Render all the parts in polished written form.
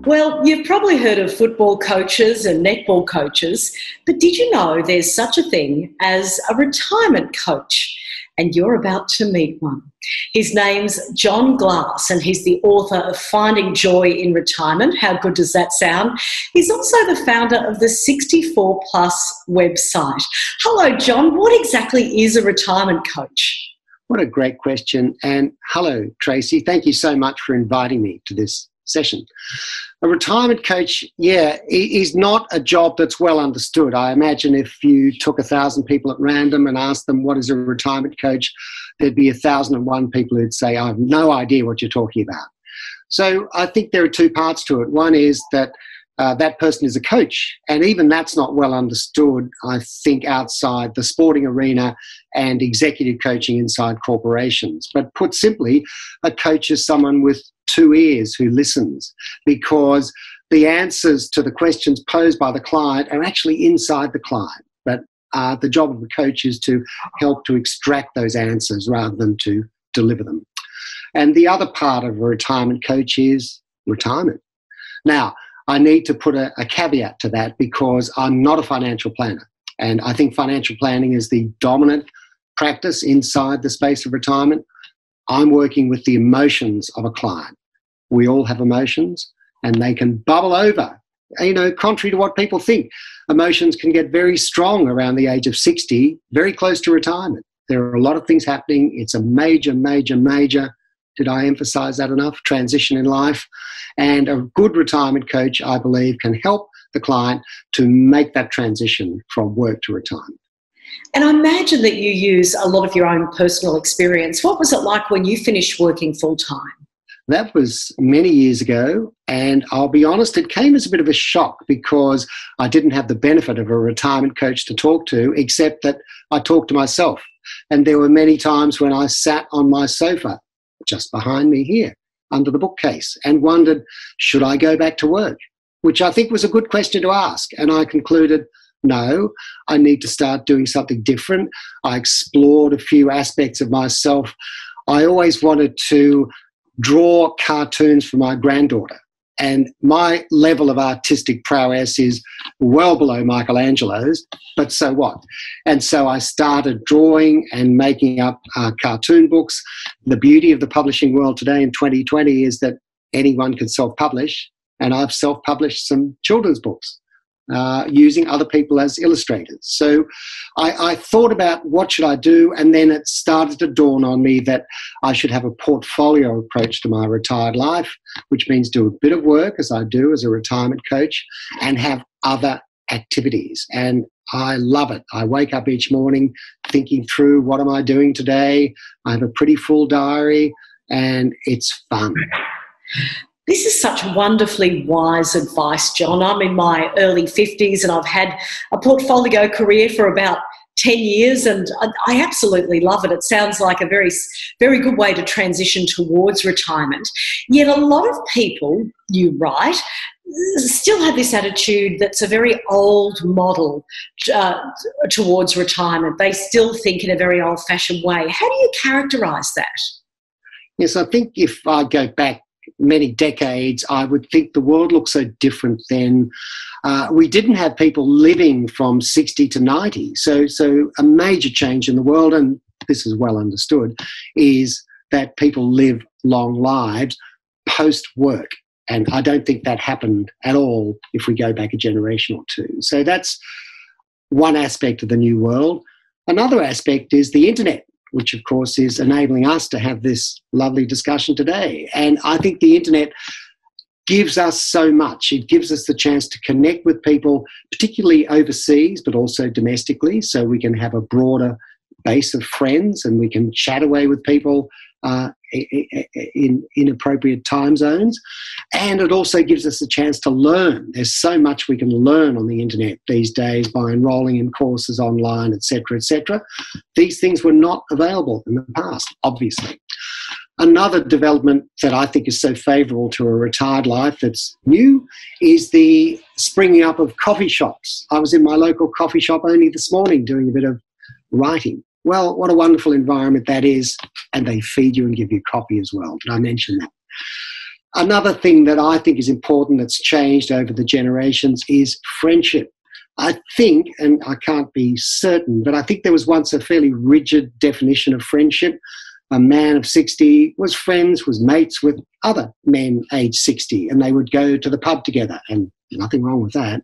Well, you've probably heard of football coaches and netball coaches, but did you know there's such a thing as a retirement coach? And you're about to meet one. His name's John Glass, and he's the author of Finding Joy in Retirement. How good does that sound? He's also the founder of the 64 Plus website. Hello, John. What exactly is a retirement coach? What a great question. And hello, Tracy. Thank you so much for inviting me to this session. A retirement coach, is not a job that's well understood. I imagine if you took 1,000 people at random and asked them what is a retirement coach, there'd be 1,001 people who'd say, I have no idea what you're talking about. So I think there are two parts to it. One is that that person is a coach, and even that's not well understood, I think, outside the sporting arena and executive coaching inside corporations. But put simply, a coach is someone with two ears who listens, because the answers to the questions posed by the client are actually inside the client. But the job of the coach is to help to extract those answers rather than to deliver them. And the other part of a retirement coach is retirement. Now, I need to put a caveat to that, because I'm not a financial planner. And I think financial planning is the dominant practice inside the space of retirement. I'm working with the emotions of a client. We all have emotions, and they can bubble over. Contrary to what people think, emotions can get very strong around the age of 60, very close to retirement. There are a lot of things happening. It's a major, did I emphasize that enough? Transition in life. And a good retirement coach, I believe, can help the client to make that transition from work to retirement. And I imagine that you use a lot of your own personal experience. What was it like when you finished working full-time? That was many years ago, and I'll be honest, it came as a bit of a shock, because I didn't have the benefit of a retirement coach to talk to, except that I talked to myself. And there were many times when I sat on my sofa, just behind me here, under the bookcase, and wondered, should I go back to work? Which I think was a good question to ask. And I concluded, no, I need to start doing something different. I explored a few aspects of myself. I always wanted to draw cartoons for my granddaughter. And my level of artistic prowess is well below Michelangelo's, but so what? And so I started drawing and making up cartoon books. The beauty of the publishing world today in 2020 is that anyone can self-publish, and I've self-published some children's books using other people as illustrators. So I thought about what should I do, and then it started to dawn on me that I should have a portfolio approach to my retired life, which means do a bit of work, as I do as a retirement coach, and have other activities. And I love it. I wake up each morning thinking through, what am I doing today? I have a pretty full diary, and it's fun. This is such wonderfully wise advice, John. I'm in my early 50s and I've had a portfolio career for about 10 years and I absolutely love it. It sounds like a very, very good way to transition towards retirement. Yet a lot of people, you write, still have this attitude that's a very old model towards retirement. They still think in a very old-fashioned way. How do you characterise that? Yes, I think if I go back many decades, I would think the world looked so different then. We didn't have people living from 60 to 90. So a major change in the world, and this is well understood, is that people live long lives post-work. And I don't think that happened at all if we go back a generation or two. So that's one aspect of the new world. Another aspect is the internet, which of course is enabling us to have this lovely discussion today. And I think the internet gives us so much. It gives us the chance to connect with people, particularly overseas, but also domestically, so we can have a broader base of friends and we can chat away with people in appropriate time zones. And it also gives us a chance to learn. There's so much we can learn on the internet these days by enrolling in courses online, etc., etc. These things were not available in the past, obviously. Another development that I think is so favourable to a retired life that's new is the springing up of coffee shops. I was in my local coffee shop only this morning doing a bit of writing. Well, what a wonderful environment that is. And they feed you and give you coffee as well. Did I mention that? Another thing that I think is important that's changed over the generations is friendship. I think, and I can't be certain, but I think there was once a fairly rigid definition of friendship. A man of 60 was mates with other men aged 60, and they would go to the pub together, and nothing wrong with that.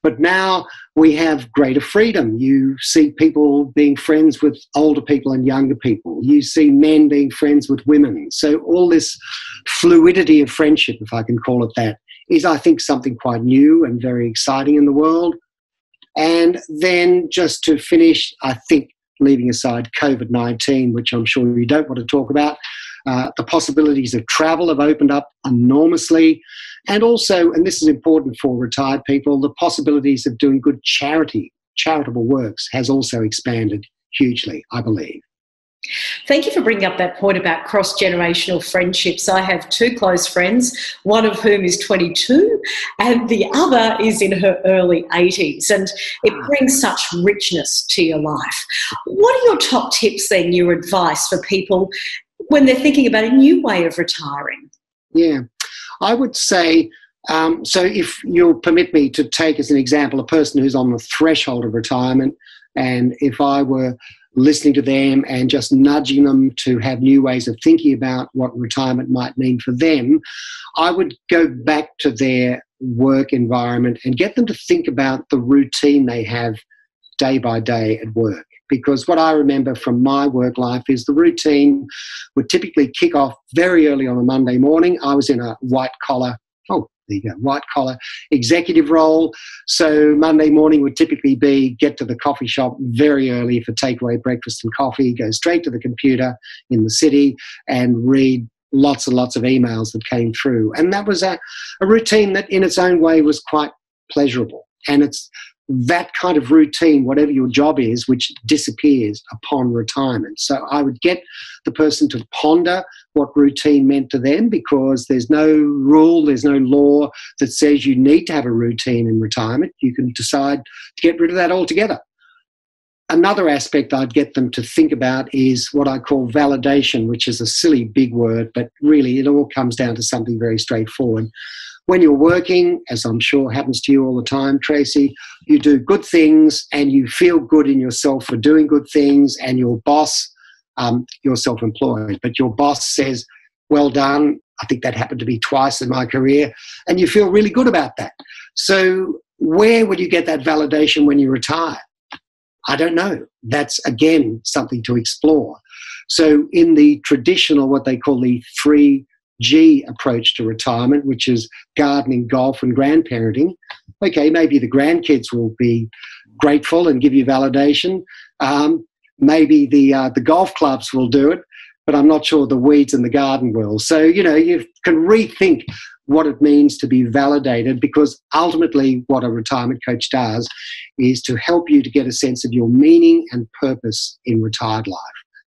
But now we have greater freedom. You see people being friends with older people and younger people. You see men being friends with women. So all this fluidity of friendship, if I can call it that, is, I think, something quite new and very exciting in the world. And then just to finish, I think, leaving aside COVID-19, which I'm sure you don't want to talk about, the possibilities of travel have opened up enormously. And also, and this is important for retired people, the possibilities of doing good charitable works has also expanded hugely, I believe. Thank you for bringing up that point about cross-generational friendships. I have two close friends, one of whom is 22 and the other is in her early 80s, and it brings such richness to your life. What are your top tips then, your advice for people when they're thinking about a new way of retiring? Yeah, I would say, so if you'll permit me to take as an example a person who's on the threshold of retirement, and if I were listening to them and just nudging them to have new ways of thinking about what retirement might mean for them, I would go back to their work environment and get them to think about the routine they have day by day at work. Because what I remember from my work life is the routine would typically kick off very early on a Monday morning. I was in a white collar executive role. So Monday morning would typically be get to the coffee shop very early for takeaway breakfast and coffee, go straight to the computer in the city and read lots and lots of emails that came through. And that was a routine that in its own way was quite pleasurable. And it's that kind of routine, whatever your job is, which disappears upon retirement. So I would get the person to ponder what routine meant to them, because there's no rule, there's no law that says you need to have a routine in retirement. You can decide to get rid of that altogether. Another aspect I'd get them to think about is what I call validation, which is a silly big word, but really it all comes down to something very straightforward. When you're working, as I'm sure happens to you all the time, Tracy, you do good things and you feel good in yourself for doing good things, and your boss, you're self-employed, but your boss says, well done. I think that happened to me twice in my career, and you feel really good about that. So where would you get that validation when you retire? I don't know. That's, again, something to explore. So in the traditional, what they call the 3G approach to retirement, which is gardening, golf, and grandparenting. Okay, maybe the grandkids will be grateful and give you validation. Maybe the golf clubs will do it, but I'm not sure the weeds in the garden will. So, you can rethink what it means to be validated, because ultimately what a retirement coach does is to help you to get a sense of your meaning and purpose in retired life.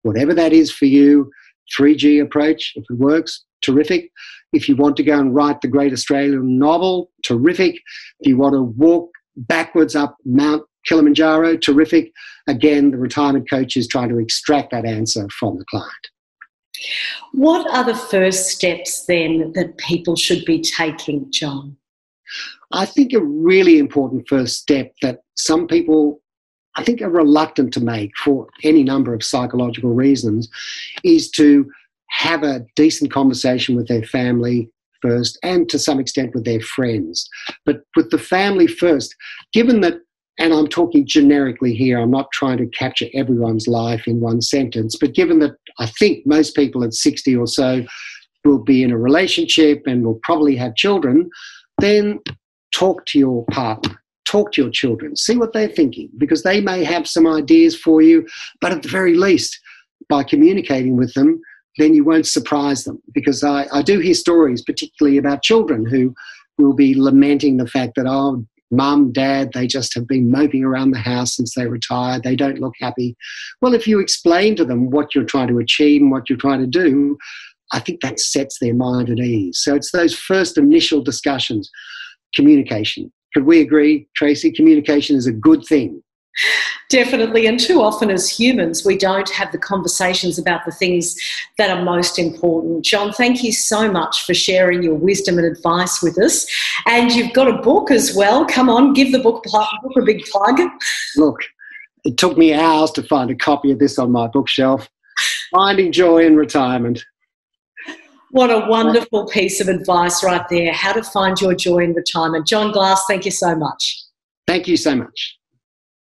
Whatever that is for you, 3G approach, if it works, terrific. If you want to go and write the great Australian novel, terrific. If you want to walk backwards up Mount Kilimanjaro, terrific. Again, the retirement coach is trying to extract that answer from the client. What are the first steps then that people should be taking, John? I think a really important first step that some people, I think, are reluctant to make for any number of psychological reasons is to have a decent conversation with their family first, and to some extent with their friends. But with the family first, given that, and I'm talking generically here, I'm not trying to capture everyone's life in one sentence, but given that I think most people at 60 or so will be in a relationship and will probably have children, then talk to your partner, talk to your children, see what they're thinking, because they may have some ideas for you, but at the very least, by communicating with them, then you won't surprise them. Because I do hear stories, particularly about children who will be lamenting the fact that, oh, mum, dad, they just have been moping around the house since they retired. They don't look happy. Well, if you explain to them what you're trying to achieve and what you're trying to do, I think that sets their mind at ease. So it's those first initial discussions. Communication. Could we agree, Tracy? Communication is a good thing. Definitely. And too often as humans, we don't have the conversations about the things that are most important. John, thank you so much for sharing your wisdom and advice with us. And you've got a book as well. Come on, give the book a big plug. Look, it took me hours to find a copy of this on my bookshelf. Finding Joy in Retirement. What a wonderful piece of advice right there. How to find your joy in retirement. John Glass, thank you so much. Thank you so much.